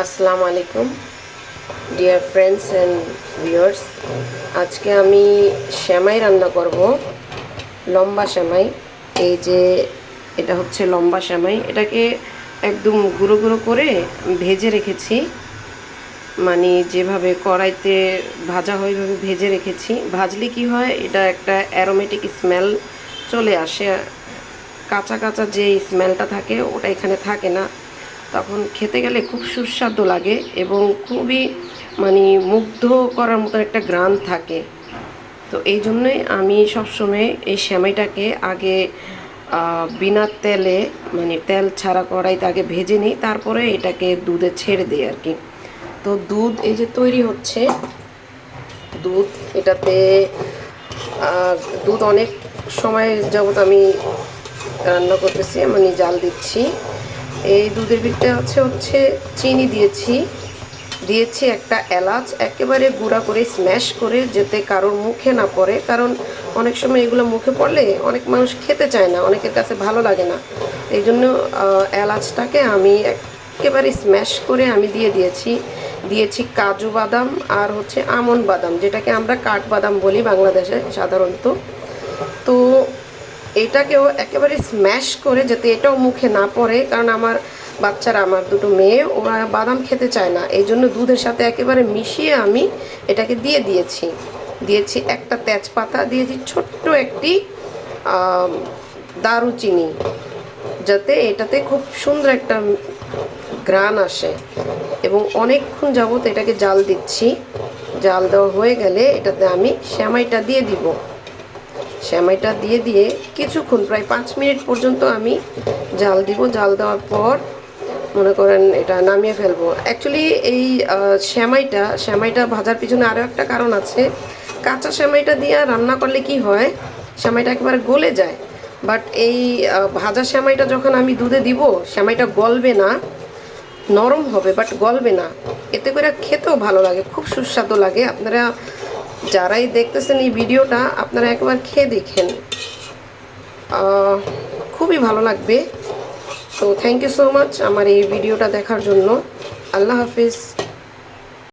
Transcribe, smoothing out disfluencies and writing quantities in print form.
আসসালামু আলাইকুম dear friends and viewers. আজকে আমি সেমাই রান্না করব, লম্বা সেমাই। এই যে এটা হচ্ছে লম্বা সেমাই, এটাকে একদম গুঁড়ো গুঁড়ো করে ভেজে রেখেছি, মানে যেভাবে কড়াইতে ভাজা হয় ওইভাবে ভেজে রেখেছি। ভাজলে কি হয়, এটা একটা অ্যারোমেটিক স্মেল চলে আসে, কাঁচা কাঁচা যে স্মেলটা থাকে ওটা এখানে থাকে না, তখন খেতে গেলে খুব সুস্বাদু লাগে এবং খুবই মানে মুগ্ধ করার মতো একটা ঘ্রাণ থাকে। তো এই জন্যই আমি সবসময় এই সেমাইটাকে আগে বিনা তেলে, মানে তেল ছাড়া কড়াইতে আগে ভেজে নিই, তারপরে এটাকে দুধে ছেড়ে দিই আর কি। তো দুধ এই যে তৈরি হচ্ছে, দুধ এটাতে দুধ অনেক সময় যাবত আমি রান্না করতেছি, মানে জাল দিচ্ছি। এই দুধের ভিতরে হচ্ছে চিনি দিয়েছি একটা এলাচ, একেবারে গুঁড়া করে স্ম্যাশ করে, যাতে কারোর মুখে না পড়ে, কারণ অনেক সময় এগুলো মুখে পড়লে অনেক মানুষ খেতে চায় না, অনেকের কাছে ভালো লাগে না। এই জন্য এলাচটাকে আমি একেবারে স্ম্যাশ করে আমি দিয়েছি কাজু বাদাম আর হচ্ছে আমন্ড বাদাম, যেটাকে আমরা কাঠবাদাম বলি বাংলাদেশে সাধারণত। তো এটাকেও একেবারে স্ম্যাশ করে, যাতে এটাও মুখে না পড়ে, কারণ আমার বাচ্চারা, আমার দুটো মেয়ে, ওরা বাদাম খেতে চায় না। এই জন্য দুধের সাথে একেবারে মিশিয়ে আমি এটাকে দিয়েছি একটা তেজপাতা, দিয়েছি ছোট্ট একটি দারুচিনি, যাতে এটাতে খুব সুন্দর একটা ঘ্রাণ আসে। এবং অনেকক্ষণ যাবত এটাকে জাল দিচ্ছি। জাল দেওয়া হয়ে গেলে এটাতে আমি সেমাইটা দিয়ে কিছুক্ষণ, প্রায় 5 মিনিট পর্যন্ত আমি জাল দিব। জাল দেওয়ার পর মনে করেন এটা নামিয়ে ফেলবো। অ্যাকচুয়ালি এই সেমাইটা ভাজার পিছনে আরও একটা কারণ আছে। কাঁচা সেমাইটা দিয়ে রান্না করলে কি হয়, সেমাইটা একেবারে গলে যায়। বাট এই ভাজা সেমাইটা যখন আমি দুধে দিব, সেমাইটা গলবে না, নরম হবে বাট গলবে না। এতে করে খেতেও ভালো লাগে, খুব সুস্বাদু লাগে। আপনারা যারাই দেখতেছেন এই ভিডিওটা, আপনারা একবার খেয়ে দেখেন, খুবই ভালো লাগবে। তো থ্যাংক ইউ সো মাচ আমার এই ভিডিওটা দেখার জন্য। আল্লাহ হাফিজ।